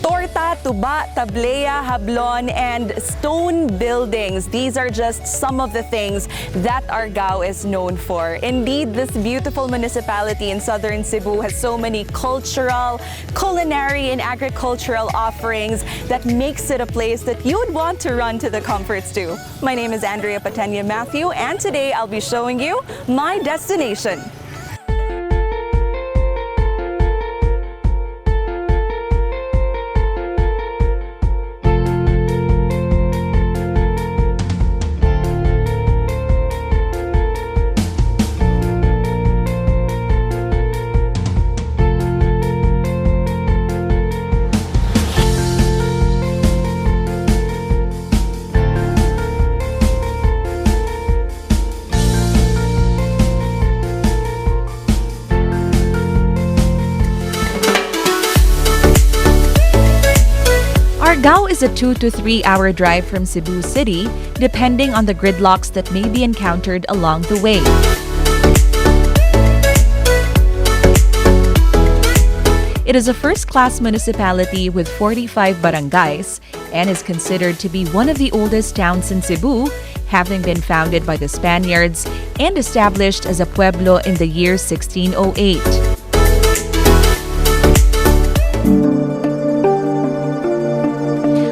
Torta, tuba, tablea, hablon, and stone buildings. These are just some of the things that Argao is known for. Indeed, this beautiful municipality in southern Cebu has so many cultural, culinary, and agricultural offerings that makes it a place that you would want to run to the comforts to. My name is Andrea Pateña-Matheu, and today I'll be showing you my destination. Argao is a 2 to 3 hour drive from Cebu City, depending on the gridlocks that may be encountered along the way. It is a first-class municipality with 45 barangays and is considered to be one of the oldest towns in Cebu, having been founded by the Spaniards and established as a pueblo in the year 1608.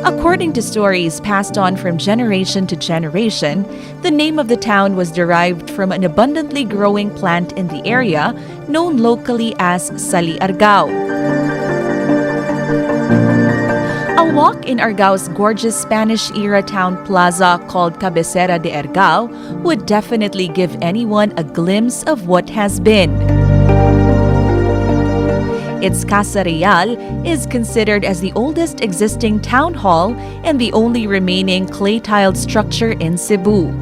According to stories passed on from generation to generation, the name of the town was derived from an abundantly growing plant in the area known locally as Sali Argao. A walk in Argao's gorgeous Spanish-era town plaza called Cabecera de Argao would definitely give anyone a glimpse of what has been. Its Casa Real is considered as the oldest existing town hall and the only remaining clay-tiled structure in Cebu.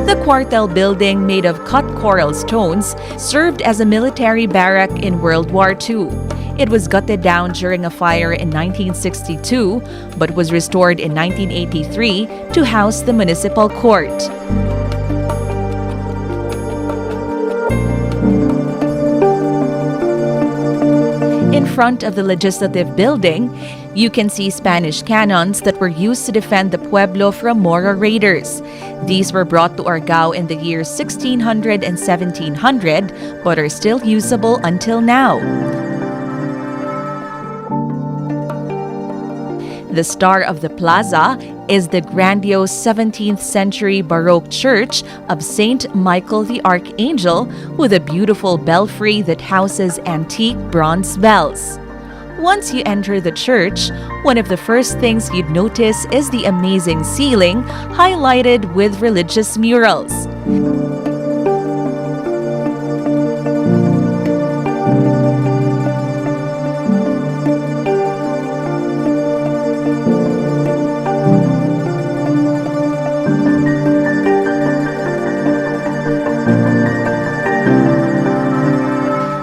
The Quartel building, made of cut coral stones, served as a military barrack in World War II. It was gutted down during a fire in 1962, but was restored in 1983 to house the municipal court. In front of the legislative building, you can see Spanish cannons that were used to defend the pueblo from Moro raiders. These were brought to Argao in the years 1600 and 1700, but are still usable until now. The star of the plaza is the grandiose 17th century Baroque church of Saint Michael the Archangel, with a beautiful belfry that houses antique bronze bells. Once you enter the church, one of the first things you'd notice is the amazing ceiling, highlighted with religious murals.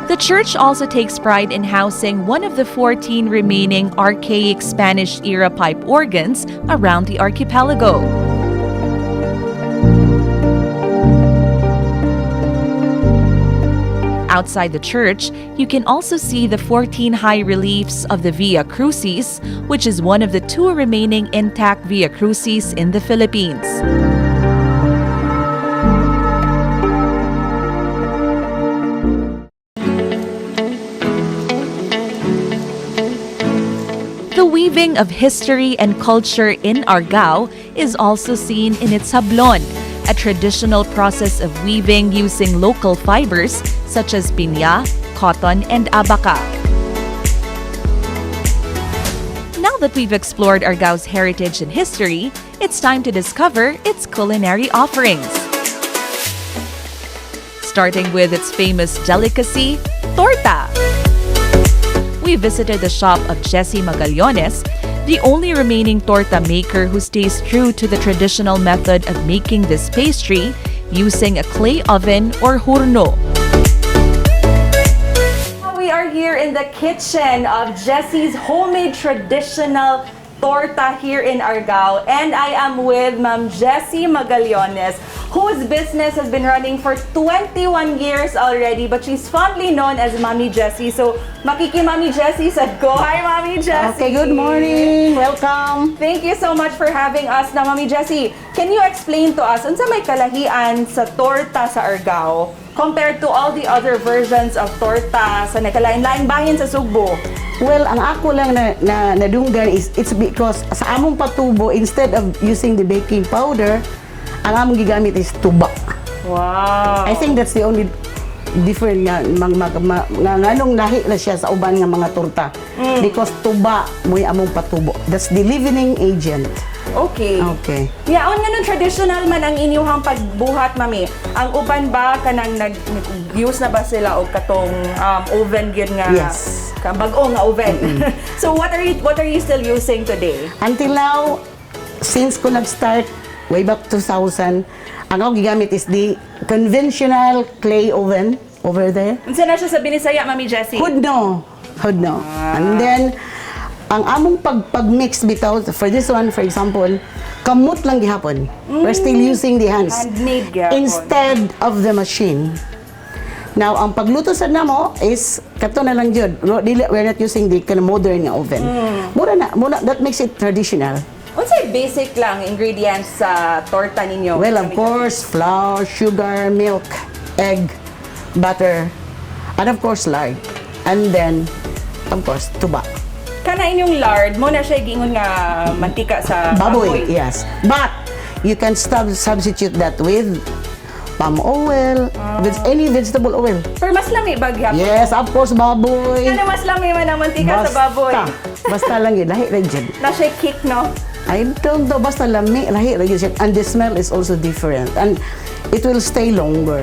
The church also takes pride in housing one of the 14 remaining archaic Spanish-era pipe organs around the archipelago. Outside the church, you can also see the 14 high reliefs of the Via Crucis, which is one of the 2 remaining intact Via Crucis in the Philippines. The weaving of history and culture in Argao is also seen in its hablon, a traditional process of weaving using local fibers such as piña, cotton, and abaca. Now that we've explored Argao's heritage and history, it's time to discover its culinary offerings. Starting with its famous delicacy, torta. We visited the shop of Jesse Magallones, the only remaining torta maker who stays true to the traditional method of making this pastry using a clay oven or horno. in the kitchen of Jessie's homemade traditional torta here in Argao, and I am with Ma'am Jessie Magallones, whose business has been running for 21 years already, but she's fondly known as Mami Jessie. So, Mami Jessie said, go. Hi, Mami Jessie. Okay, good morning. Welcome. Thank you so much for having us na, Mami Jessie. Can you explain to us, unsa may kalahian sa torta sa Argao compared to all the other versions of torta sa nakalain-laing bahin sa Cebu? Well, ang ako lang na nadunggan is it's because sa among patubo, instead of using the baking powder, ang among gigamit is tuba. Wow. I think that's the only different nga nganong lahi na siya sa uban nga mga torta. Because tuba mo'y among patubo. That's the leavening agent. Okay. Okay. Yeah, on nga nung traditional man ang inyong pagbuhat, Mami. Ang uban ba kanang nag-use na ba sila og katong oven gyud nga? Yes. Bag-o nga oven. So what are you still using today? Until now, since ko nag-start way back 2000, ang ako gigamit is the conventional clay oven over there. Unsa na siya sa Binisaya, Mami Jessie? Hudno. And then, ang among pag-mix bitaw, for this one, for example, kamot lang gihapon. We're still using the hands. Handmade gihapon. Instead of the machine. Now, ang pagluto sa namo is, kato na lang jud. We're not using the kind of modern nga oven. Mura, that makes it traditional. Unsay basic lang ingredients sa torta ninyo? Well, of course, flour, sugar, milk, egg, butter, and of course, lard. And then, of course, tuba. Kana inyong lard, mo na siya gingon nga mantika sa Baboy, yes. But, you can substitute that with palm oil, with any vegetable oil. Pero mas lami ba gyapon? Yes, of course, baboy. Kana mas lami man ang mantika sa baboy. Basta lang yun, lahi lang dyan. Na siya kick, no? I don't know, basta lami, lahi lang yun. And the smell is also different. And it will stay longer.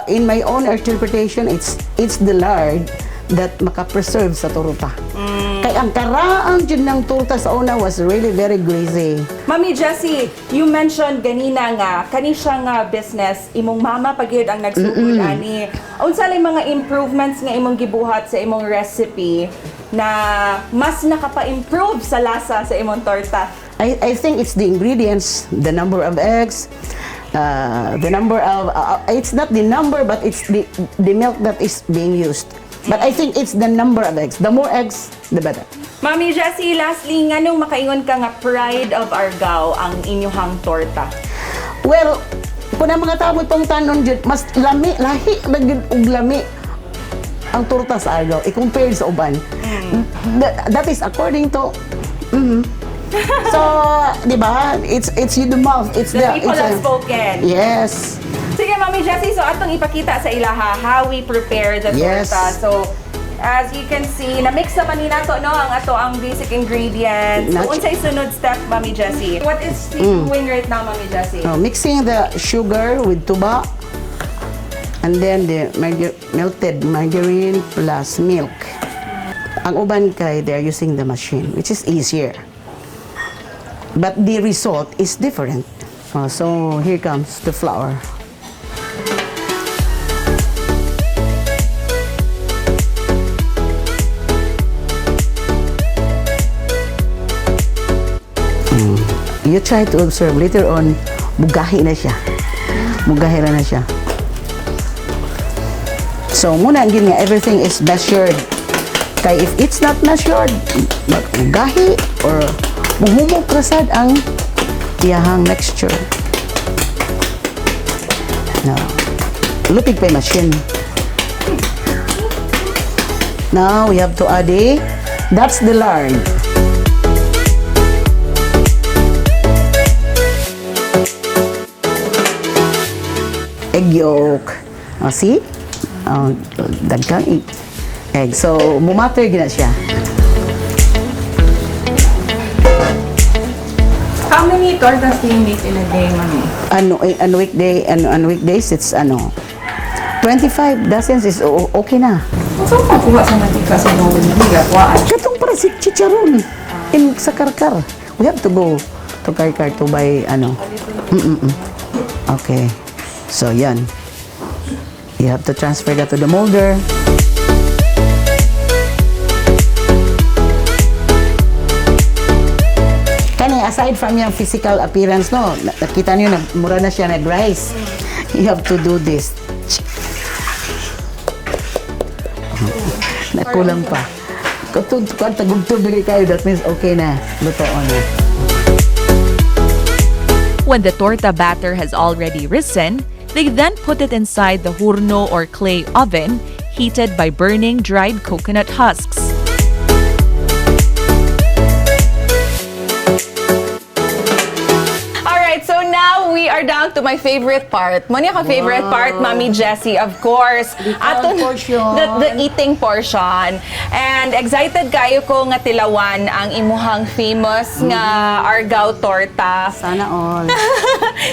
In my own interpretation, it's the lard that makapreserve sa torta. Kaya ang karaan dyan ng torta sa una was really very greasy. Mami Jessie, you mentioned ganina nga, kani siya nga business, imong mama pagyud ang nagsugod ani. Unsa lay mga improvements nga imong gibuhat sa imong recipe na mas nakapa-improve sa lasa sa imong torta? I think it's the ingredients, the number of eggs, the number of, it's not the number, but it's the milk that is being used. But I think it's the number of eggs. The more eggs, the better. Mami Jessie, lastly, nganong makaingon ka nga pride of Argao ang inyong torta? Well, kung ang mga tao mo itong tanon dyan, mas lahi lagi og lami ang torta sa Argao, i-compare sa uban. That is according to... So, di ba? It's you the mouth. It's the people have spoken. Yes. Sige, Mami Jessie, so atong ipakita sa ilaha how we prepare the torta. So, as you can see, na-mix naman ni nato, no, ang basic ingredients. So, unsay sunod step, Mami Jessie? What is she doing right now, Mami Jessie? Mixing the sugar with tuba, and then the melted margarine plus milk. Ang uban kay, they're using the machine, which is easier. But the result is different. So, here comes the flour. You try to observe later on, mugahi na siya. Mugahi na siya. So, muna ang nga, everything is measured. Kaya if it's not measured, mugahi or muhumog prasad ang tiyahang mixture. Now, lupig pa yung machine. Now, we have to add that's the lard. Egg yolk. See? Dagkang egg. So, bumatter gina siya. How many tortas do you make in a day, Mami? On weekdays, it's 25 dozens is okay na. So, makuha sa mantika sa bawal na nilagwaan. Katong para si chicharon. Sa karkar. We have to go to karkar to buy Okay. So, yan. You have to transfer that to the molder. Kani, aside from yung physical appearance, no, nakita niyo, mura na siya nag-rise. You have to do this. Nakulang pa. Kung tagugtubili kayo, that means okay na. Luto na. When the torta batter has already risen, they then put it inside the horno or clay oven, heated by burning dried coconut husks. So now we are down to my favorite part. Mo niya ka-favorite part, Mami Jessie, of course. The eating portion. And excited kayo ko nga tilawan ang imuhang famous nga Argao torta. Sana all.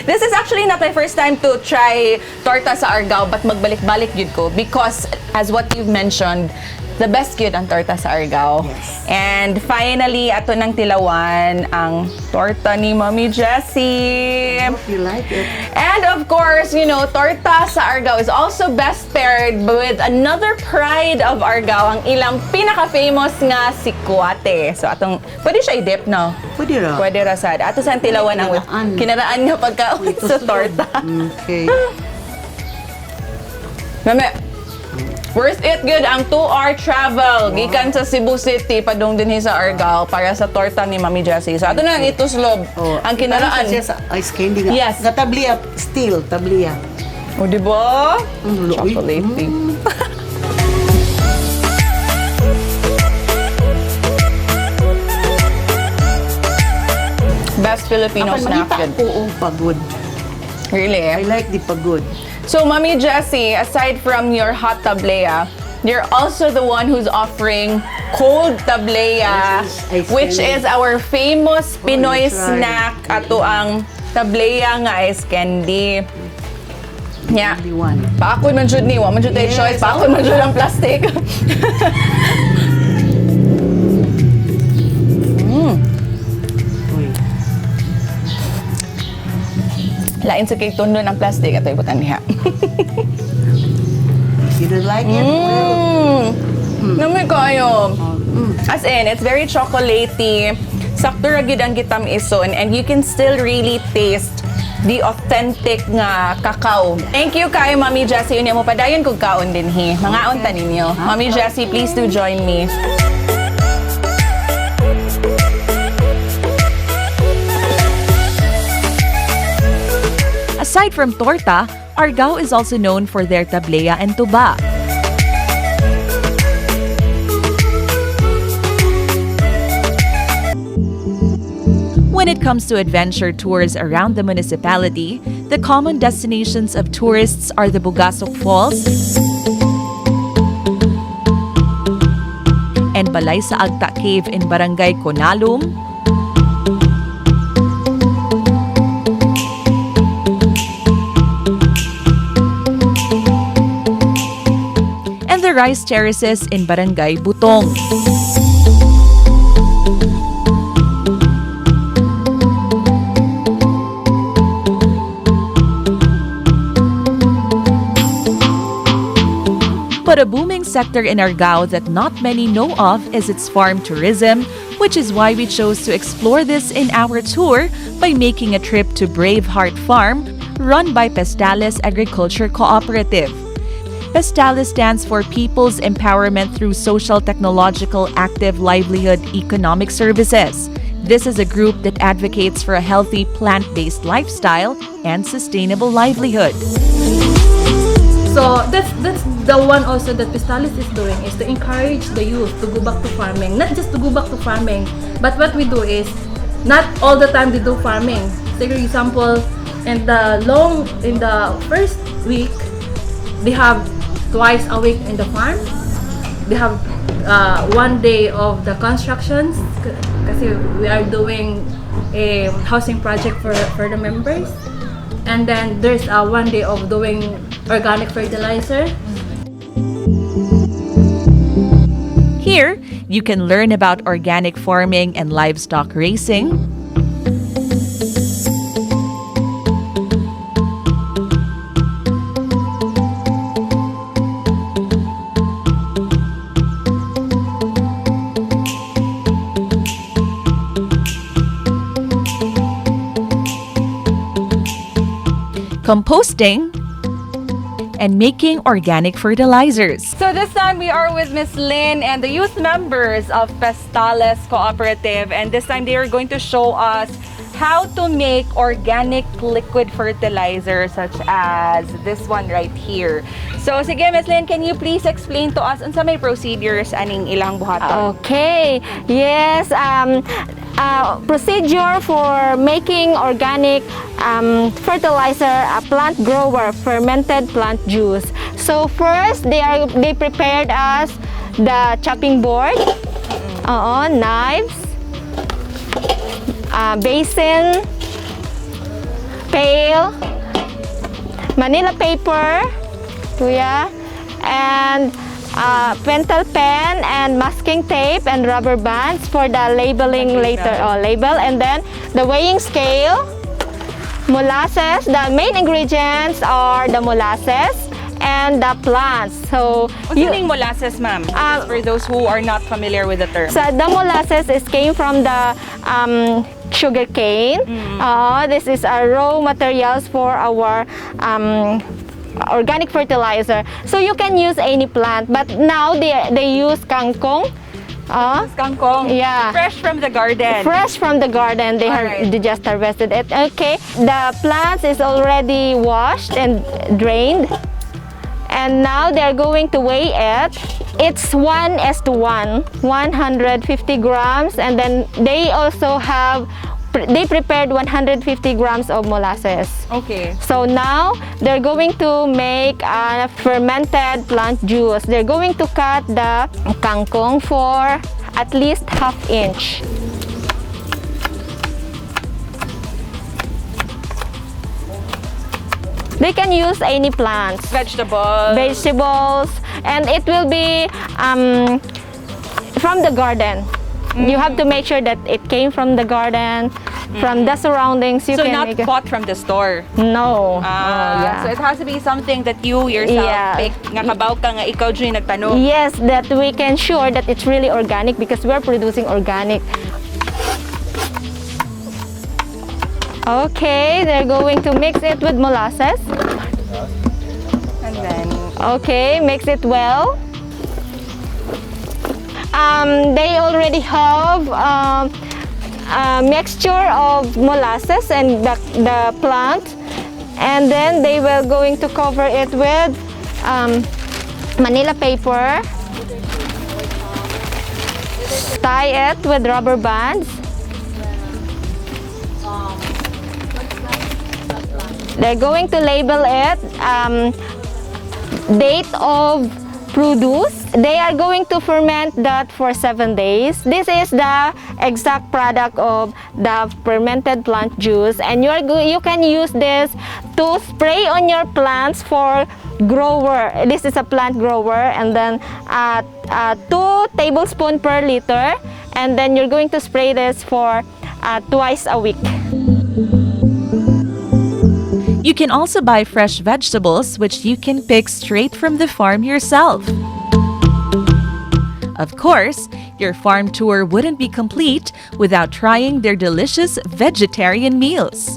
This is actually not my first time to try torta sa Argao, but magbalik-balik yun ko because as what you've mentioned, the best yun ang torta sa Argao. Yes. And finally, ato nang tilawan ang torta ni Mami Jessie. I hope you like it. And of course, you know, torta sa Argao is also best paired with another pride of Argao, ang ilang pinaka-famous nga sikwate. So atong, pwede siya i-dip, no? Pwede ra. Pwede ra sad. Ato sa tilawan ang kinaraan nga pagkaon sa torta. Okay. Mami, worth it good ang 2-hour travel gikan sa Cebu City padung dinhi sa Argao para sa torta ni Mami Jessie. So ato na ang ituslob ang kinaraan. Siya sa ice candy nga. Yes. Nga tablea, still tablea. O di ba? Chocolate. Chocolatey. Best Filipino snack yun. Oo, pagod. Really? I like the pagod. So, Mami Jessie, aside from your hot tablea, you're also the one who's offering cold tablea, which is our famous Pinoy snack. Ato ang tablea nga ice candy. Yeah. Paakon man jud ni, wa man jud tay choice. Paakon man jud ang plastic. Lain sa kay tundon ang plastic ato ibutan niya. You don't like it? Namay kayo. As in, it's very chocolatey. Sakto ra gid ang kitam ison and you can still really taste the authentic nga cacao. Thank you kay Mami Jessie. Unya mo padayon kog kaon dinhi. Mangaon ta ninyo. Mami Jessie, please do join me. Aside from torta, Argao is also known for their tablea and tuba. When it comes to adventure tours around the municipality, the common destinations of tourists are the Bugasok Falls and Balay sa Agta Cave in Barangay Conalum, and the rice terraces in Barangay Butong. But a booming sector in Argao that not many know of is its farm tourism, which is why we chose to explore this in our tour by making a trip to Braveheart Farm, run by Pestales Agriculture Cooperative. Pestales stands for People's Empowerment through Social Technological Active Livelihood Economic Services. This is a group that advocates for a healthy plant-based lifestyle and sustainable livelihood. So that's the one also that Pestales is doing, is to encourage the youth to go back to farming. Not just to go back to farming, but what we do is not all the time they do farming. Say for example, in the first week, they have twice a week in the farm. They have 1 day of the constructions kasi we are doing a housing project for the members. And then there's 1 day of doing organic fertilizer. Here, you can learn about organic farming and livestock raising, composting, and making organic fertilizers. So this time we are with Miss Lynn and the youth members of Pestales Cooperative, and this time they are going to show us how to make organic liquid fertilizer such as this one right here. So sige Miss Lynn, can you please explain to us unsa may procedures aning ilang buhaton? Okay, yes, procedure for making organic fertilizer, a plant grower, fermented plant juice. So first, they prepared us the chopping board, knives, basin, pail, Manila paper, and pentel pen and masking tape and rubber bands for the labeling later, label, and then the weighing scale, molasses. The main ingredients are the molasses and the plants. So What's meaning molasses, ma'am? Just for those who are not familiar with the term. So the molasses came from the sugar cane. This is a raw materials for our organic fertilizer. So you can use any plant, but now they use kangkong. Kangkong. Yeah. Fresh from the garden. Fresh from the garden, they just harvested it. Okay, the plants is already washed and drained, and now they're going to weigh it. It's 1:1, 150 grams, and then they also they prepared 150 grams of molasses. Okay. So now they're going to make a fermented plant juice. They're going to cut the kangkong for at least ½ inch. They can use any plants, vegetables, and it will be from the garden. You have to make sure that it came from the garden, from the surroundings. You So can not make it. bought from the store. No. So it has to be something that you yourself pick. Nga kabaw ka nga ikaw dyan nagtanong. Yes, that we can sure that it's really organic because we're producing organic. Okay, they're going to mix it with molasses. And then Okay, mix it well. They already have a mixture of molasses and the plant, and then they will going to cover it with Manila paper, tie it with rubber bands. They're going to label it date of produce. They are going to ferment that for 7 days. This is the exact product of the fermented plant juice, and you can use this to spray on your plants for grower. This is a plant grower, and then 2 tablespoons per liter, and then you're going to spray this for twice a week. You can also buy fresh vegetables, which you can pick straight from the farm yourself. Of course, your farm tour wouldn't be complete without trying their delicious vegetarian meals.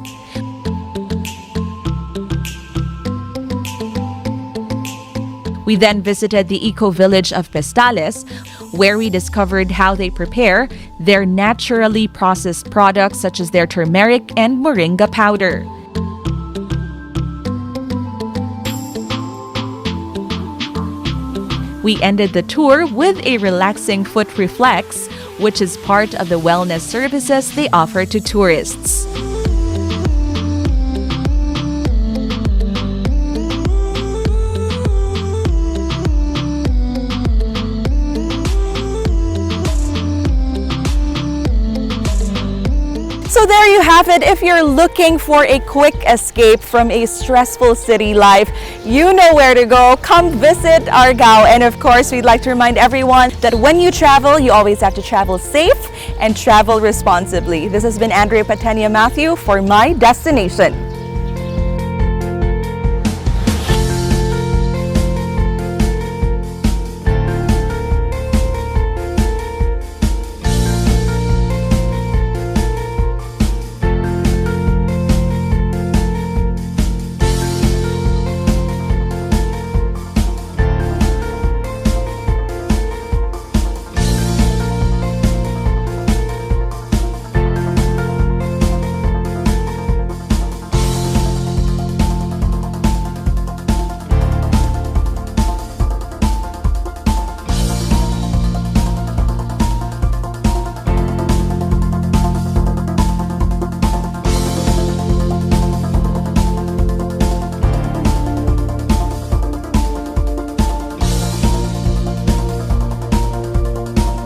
We then visited the eco-village of Pestales, where we discovered how they prepare their naturally processed products such as their turmeric and moringa powder. We ended the tour with a relaxing foot reflex, which is part of the wellness services they offer to tourists. So there you have it. If you're looking for a quick escape from a stressful city life, you know where to go. Come visit Argao. And of course, we'd like to remind everyone that when you travel, you always have to travel safe and travel responsibly. This has been Andrea Pateña-Matheu for My Destination.